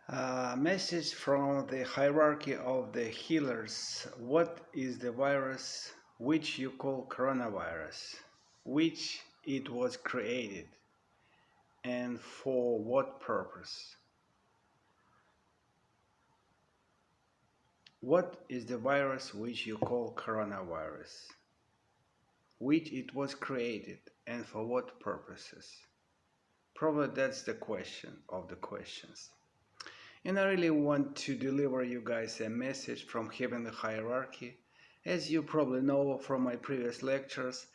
Message from the hierarchy of the healers. What is the virus which you call coronavirus? Which it was created and for what purpose? What is the virus which you call coronavirus? Which it was created and for what purposes? Probably that's the question of the questions. And I really want to deliver you guys a message from heavenly hierarchy. As you probably know from my previous lectures,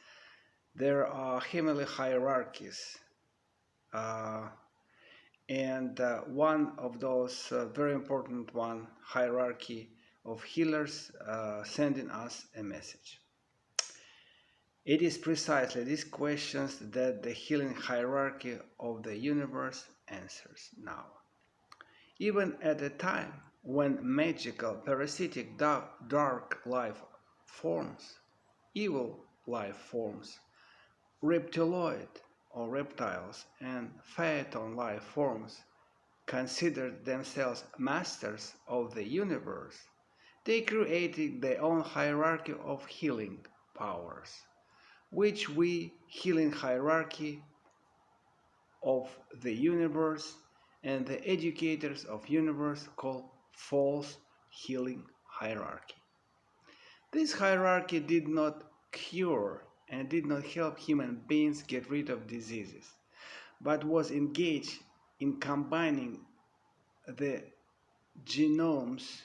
there are heavenly hierarchies. Uh, and one of those very important one, hierarchy of healers sending us a message. It is precisely these questions that the healing hierarchy of the universe answers now. Even at a time when magical, parasitic, dark life forms, evil life forms, reptiloid or reptiles, and phaeton life forms considered themselves masters of the universe, they created their own hierarchy of healing powers, which we healing hierarchy of the universe and the educators of universe call false healing hierarchy. This hierarchy did not cure and did not help human beings get rid of diseases, but was engaged in combining the genomes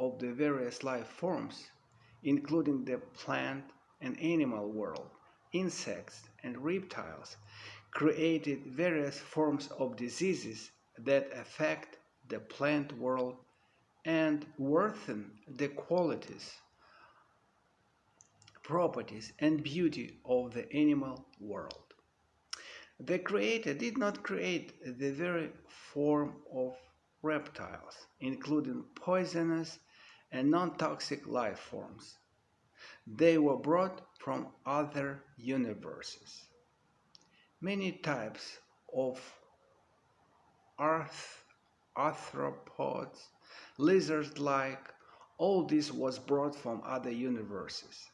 of the various life forms, including the plant and animal world, insects and reptiles, created various forms of diseases that affect the plant world and worsen the qualities, properties, and beauty of the animal world. The Creator did not create the very form of reptiles, including poisonous and non-toxic life forms. They were brought from other universes. Many types of arthropods, lizard-like, all this was brought from other universes.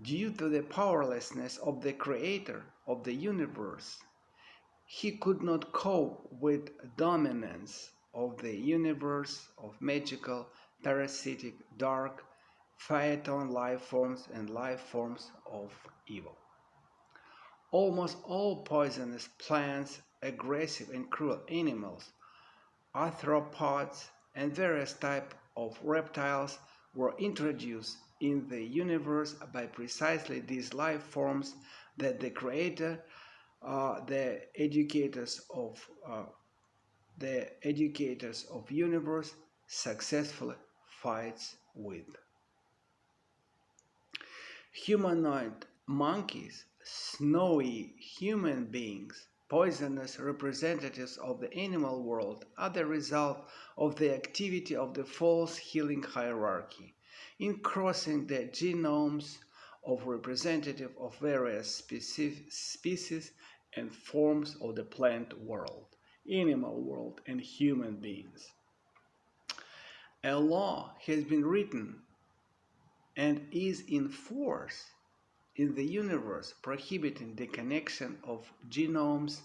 Due to the powerlessness of the creator of the universe, he could not cope with dominance of the universe of magical, parasitic, dark, phaeton life forms and life forms of evil. Almost all poisonous plants, aggressive and cruel animals, arthropods, and various types of reptiles were introduced in the universe by precisely these life forms that the Creator, the educators of universe, successfully fights with. Humanoid monkeys, snowy human beings, poisonous representatives of the animal world are the result of the activity of the false healing hierarchy in crossing the genomes of representatives of various species and forms of the plant world, animal world, and human beings. A law has been written and is in force in the universe prohibiting the connection of genomes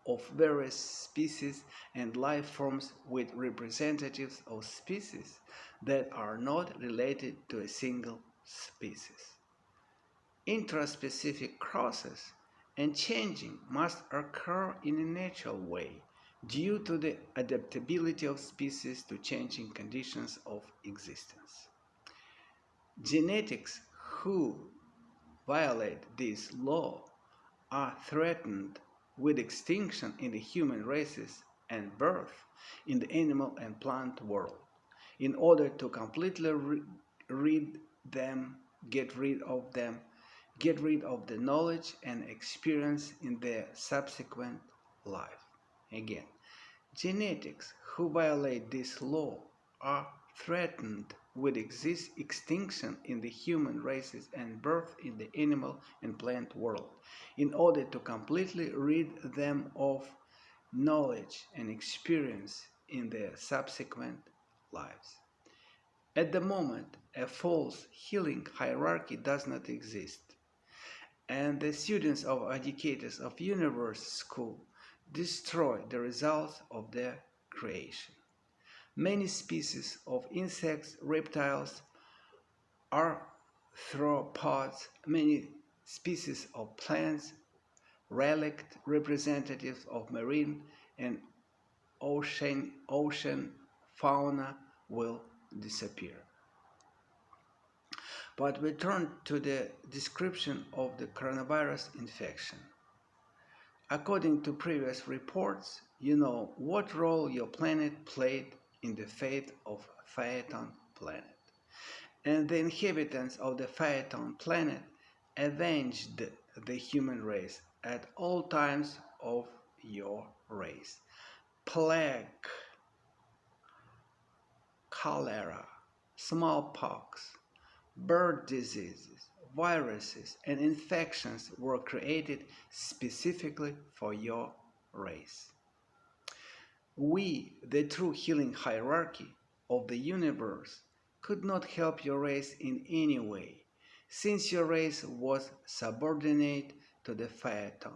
of various species and life forms with representatives of species that are not related to a single species. Intraspecific crosses and changing must occur in a natural way due to the adaptability of species to changing conditions of existence. Genetics who violate this law are threatened with extinction in the human races and birth in the animal and plant world. In order to completely get rid of them, get rid of the knowledge and experience in their subsequent life. Again, genetics who violate this law are threatened with extinction in the human races and birth in the animal and plant world. In order to completely rid them of knowledge and experience in their subsequent lives. At the moment, a false healing hierarchy does not exist, and the students of educators of universe school destroy the results of their creation. Many species of insects, reptiles, arthropods, many species of plants, relict representatives of marine and ocean fauna will disappear. But we turn to the description of the coronavirus infection. According to previous reports, you know what role your planet played in the fate of Phaeton planet. And the inhabitants of the Phaeton planet avenged the human race at all times of your race. Plague, cholera, smallpox, bird diseases, viruses, and infections were created specifically for your race. We, the true healing hierarchy of the universe, could not help your race in any way, since your race was subordinate to the Phaeton,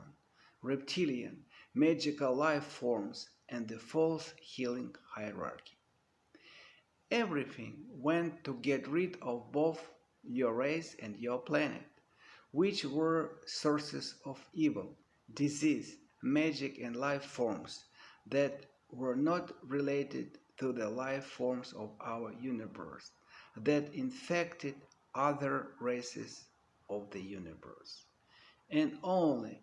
reptilian, magical life forms, and the false healing hierarchy. Everything went to get rid of both your race and your planet, which were sources of evil, disease, magic, and life forms that were not related to the life forms of our universe, that infected other races of the universe. And only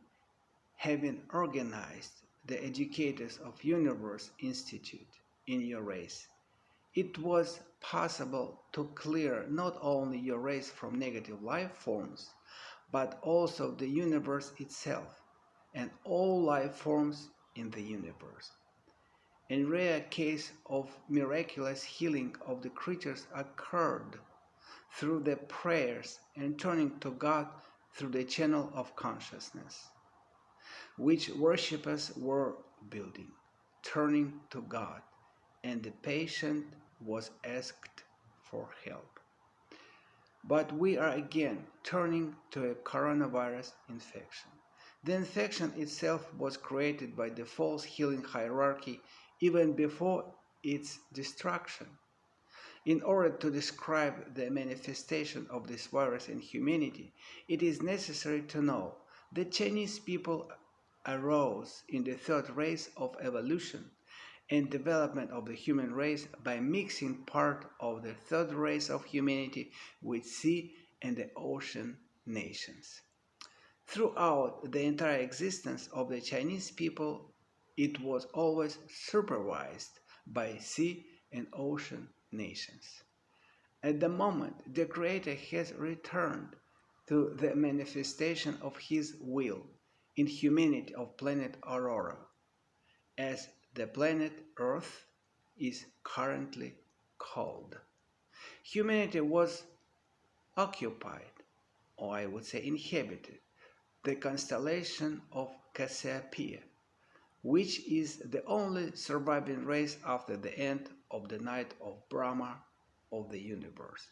having organized the Educators of Universe Institute in your race, it was possible to clear not only your race from negative life forms, but also the universe itself and all life forms in the universe. In rare case of miraculous healing of the creatures occurred through the prayers and turning to God through the channel of consciousness, which worshippers were building, turning to God, and the patient was asked for help. But we are again turning to a coronavirus infection. The infection itself was created by the false healing hierarchy even before its destruction. In order to describe the manifestation of this virus in humanity, it is necessary to know that Chinese people arose in the third race of evolution and development of the human race by mixing part of the third race of humanity with sea and the ocean nations. Throughout the entire existence of the Chinese people, it was always supervised by sea and ocean nations. At the moment, the Creator has returned to the manifestation of His will in humanity of planet Aurora, as the planet Earth is currently called. Humanity was occupied, or I would say inhabited, the constellation of Cassiopeia, which is the only surviving race after the end of the night of Brahma of the universe.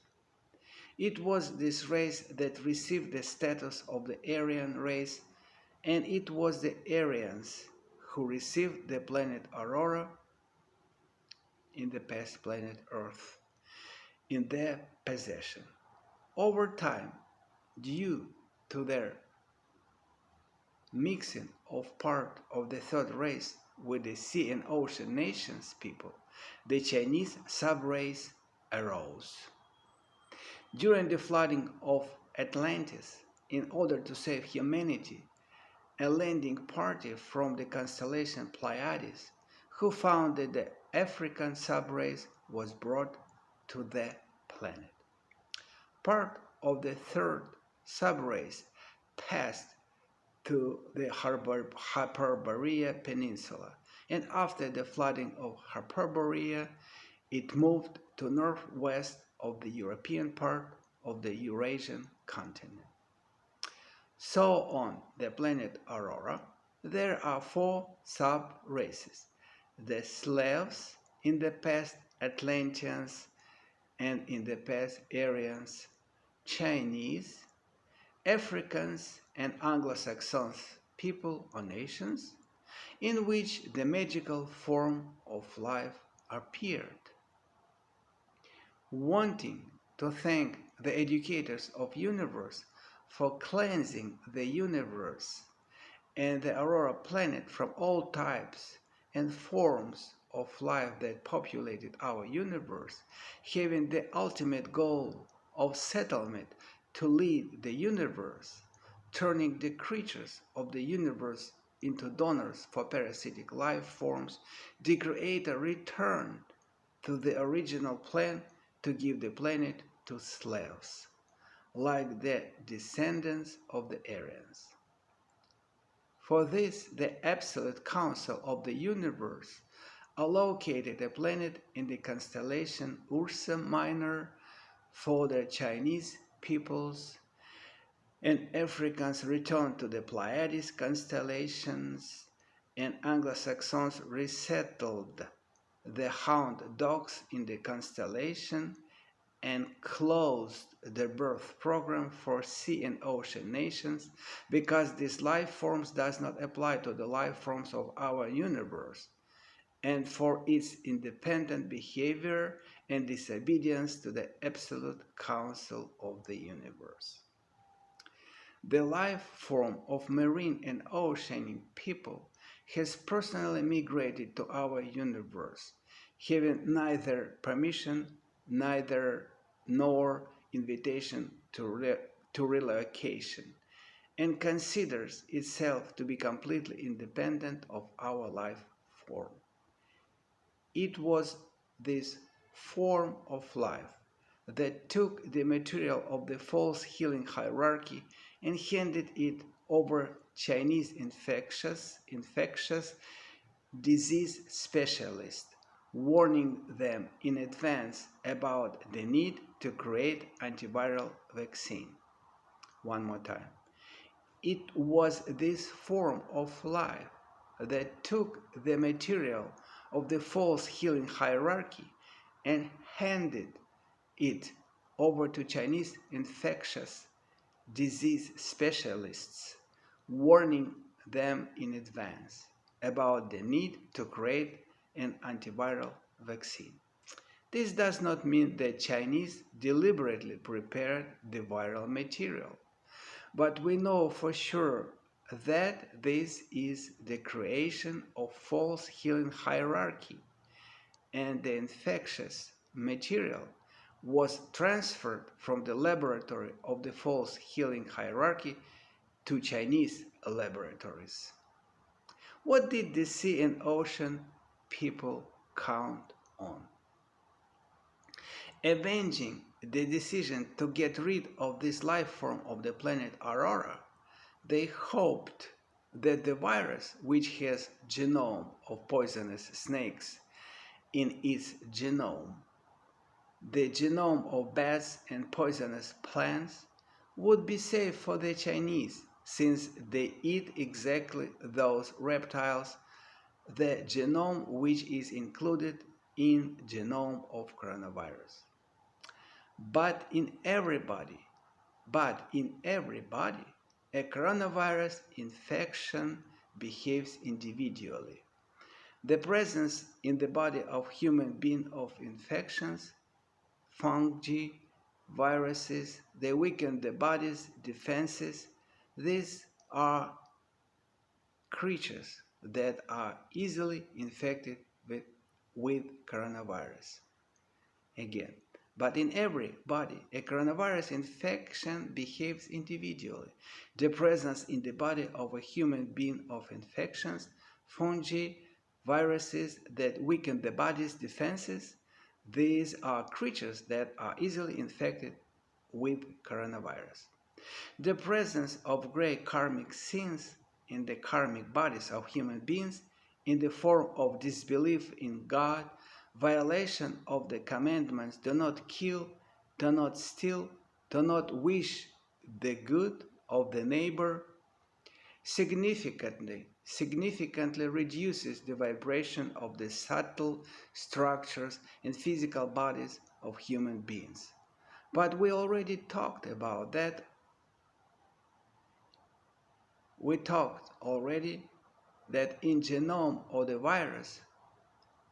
It was this race that received the status of the Aryan race, and it was the Aryans who received the planet Aurora, in the past planet Earth, in their possession. Over time, due to their mixing of part of the third race with the sea and ocean nations people, the Chinese subrace arose. During the flooding of Atlantis, in order to save humanity, a landing party from the constellation Pleiades, who founded the African subrace, was brought to the planet. Part of the third subrace passed to the Hyperborea Peninsula, and after the flooding of Hyperborea, it moved to northwest of the European part of the Eurasian continent. So on the planet Aurora, there are four sub-races: the Slavs, in the past Atlanteans, and in the past Aryans, Chinese, Africans, and Anglo-Saxons people or nations, in which the magical form of life appeared. Wanting to thank the educators of universe for cleansing the universe and the aurora planet from all types and forms of life that populated our universe, having the ultimate goal of settlement to lead the universe, turning the creatures of the universe into donors for parasitic life forms, the Creator returned to the original plan to give the planet to slaves, like the descendants of the Aryans. For this, the Absolute Council of the Universe allocated a planet in the constellation Ursa Minor for the Chinese peoples, and Africans returned to the Pleiades constellations, and Anglo-Saxons resettled the Hound Dogs in the constellation and closed the birth program for sea and ocean nations because these life forms does not apply to the life forms of our universe and for its independent behavior and disobedience to the absolute counsel of the universe. The life form of marine and oceanic people has personally migrated to our universe, having neither permission, neither nor invitation to relocation, and considers itself to be completely independent of our life form. It was this form of life that took the material of the false healing hierarchy and handed it over Chinese infectious disease specialists, warning them in advance about the need to create antiviral vaccine. One more time. It was this form of life that took the material of the false healing hierarchy and handed it over to Chinese infectious disease specialists, warning them in advance about the need to create an antiviral vaccine. This does not mean that Chinese deliberately prepared the viral material, but we know for sure that this is the creation of false healing hierarchy, and the infectious material was transferred from the laboratory of the false healing hierarchy to Chinese laboratories. What did the sea and ocean people count on? Avenging the decision to get rid of this life form of the planet Aurora, they hoped that the virus, which has genome of poisonous snakes in its genome, the genome of bats and poisonous plants, would be safe for the Chinese since they eat exactly those reptiles, the genome which is included in genome of coronavirus. But in everybody, a coronavirus infection behaves individually. The presence in the body of human being of infections, fungi, viruses, they weaken the body's defenses. These are creatures that are easily infected with coronavirus. Again, but in every body, a coronavirus infection behaves individually. The presence in the body of a human being of infections, fungi, viruses that weaken the body's defenses, these are creatures that are easily infected with coronavirus. The presence of great karmic sins in the karmic bodies of human beings in the form of disbelief in God, violation of the commandments, do not kill, do not steal, do not wish the good of the neighbor, significantly significantly reduces the vibration of the subtle structures and physical bodies of human beings. But we already talked about that. We talked already that in genome of the virus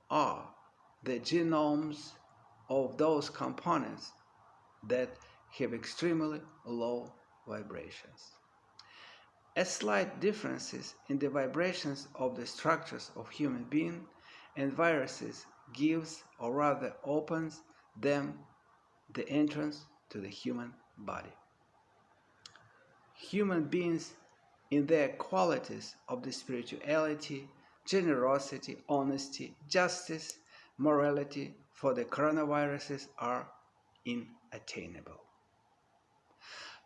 are the genomes of those components that have extremely low vibrations. A slight differences in the vibrations of the structures of human beings and viruses gives or rather opens them the entrance to the human body. Human beings in their qualities of the spirituality, generosity, honesty, justice, morality for the coronaviruses are inattainable.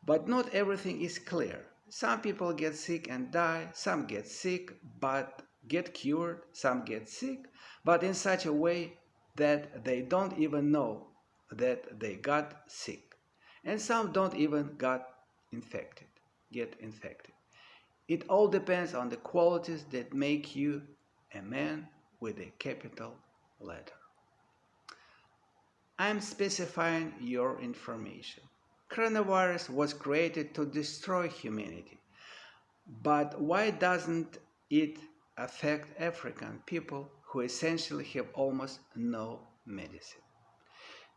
But not everything is clear. Some people get sick and die, some get sick but get cured, some get sick, but in such a way that they don't even know that they got sick. And some don't even get infected. It all depends on the qualities that make you a man with a capital letter. I'm specifying your information. Coronavirus was created to destroy humanity. But why doesn't it affect African people who essentially have almost no medicine?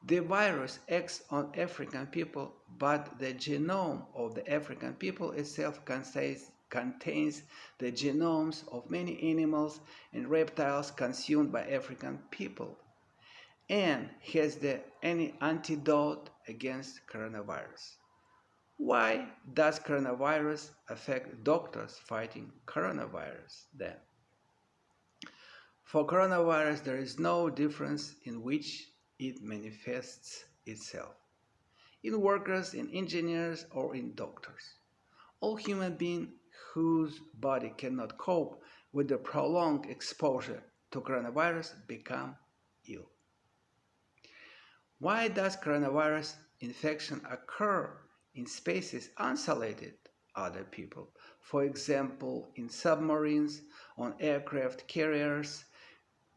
The virus acts on African people, but the genome of the African people itself contains the genomes of many animals and reptiles consumed by African people and has any antidote against coronavirus. Why does coronavirus affect doctors fighting coronavirus then? For coronavirus, there is no difference in which it manifests itself, in workers, in engineers, or in doctors. All human beings whose body cannot cope with the prolonged exposure to coronavirus become ill. Why does coronavirus infection occur in spaces insulated other people? For example, in submarines, on aircraft carriers,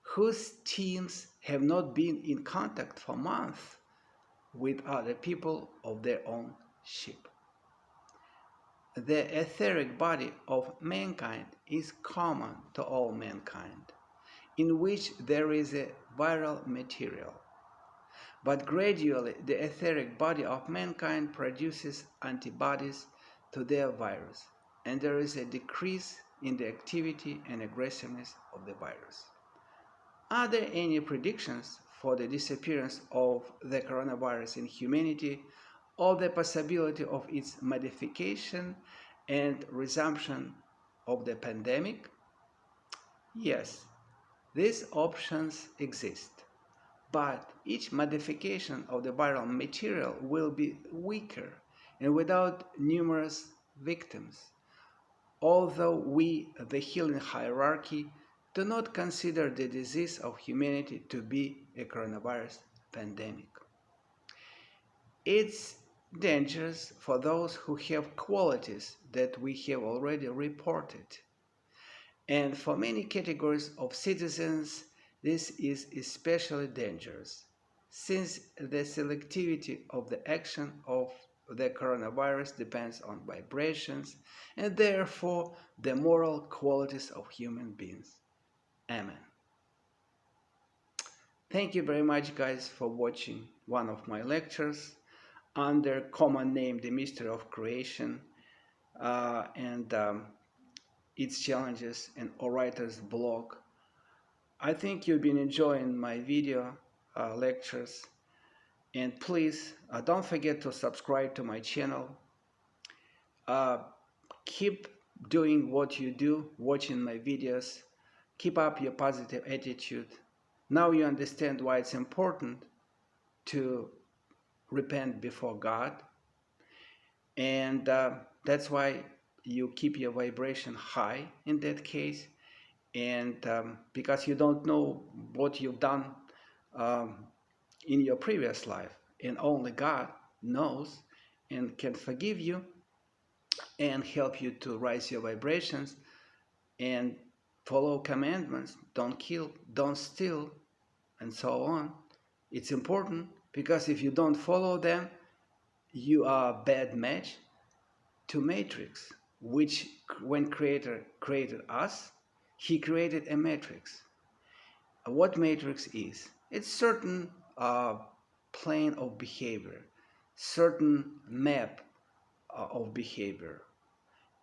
whose teams have not been in contact for months with other people of their own ship. The etheric body of mankind is common to all mankind, in which there is a viral material. But gradually, the etheric body of mankind produces antibodies to their virus, and there is a decrease in the activity and aggressiveness of the virus. Are there any predictions for the disappearance of the coronavirus in humanity or the possibility of its modification and resumption of the pandemic? Yes, these options exist. But each modification of the viral material will be weaker and without numerous victims. Although we, the healing hierarchy, do not consider the disease of humanity to be a coronavirus pandemic. It's dangerous for those who have qualities that we have already reported. And for many categories of citizens, this is especially dangerous, since the selectivity of the action of the coronavirus depends on vibrations and therefore the moral qualities of human beings. Amen. Thank you very much, guys, for watching one of my lectures under common name The Mystery of Creation and its challenges and Orator's blog. I think you've been enjoying my video lectures, and please don't forget to subscribe to my channel. Keep doing what you do, watching my videos. Keep up your positive attitude. Now you understand why it's important to repent before God, and that's why you keep your vibration high in that case. And because you don't know what you've done in your previous life, and only God knows and can forgive you and help you to raise your vibrations and follow commandments, don't kill, don't steal, and so on. It's important because if you don't follow them, you are a bad match to Matrix, which when Creator created us, he created a matrix. What matrix is? It's certain plane of behavior, certain map of behavior.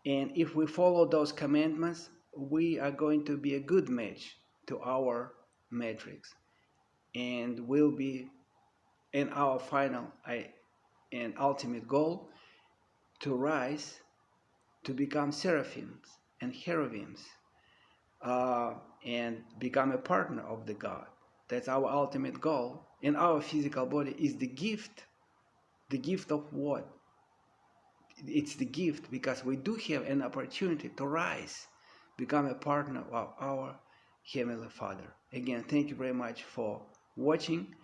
And if we follow those commandments, we are going to be a good match to our matrix and will be in our final and ultimate goal to rise to become seraphims and cherubims uh, and become a partner of the God. That's our ultimate goal. And our physical body is the gift. The gift of what? It's the gift because we do have an opportunity to rise, become a partner of our Heavenly Father. Again, thank you very much for watching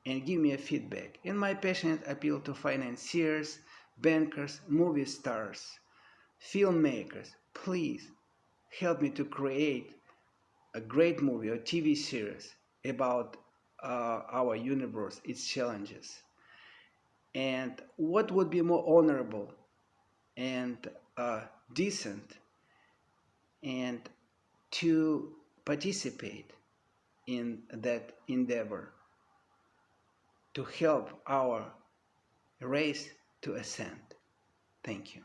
and give me a feedback. And my passionate appeal to financiers, bankers, movie stars, filmmakers, please help me to create a great movie or TV series about our universe, its challenges. And what would be more honorable and decent and to participate in that endeavor to help our race to ascend. Thank you.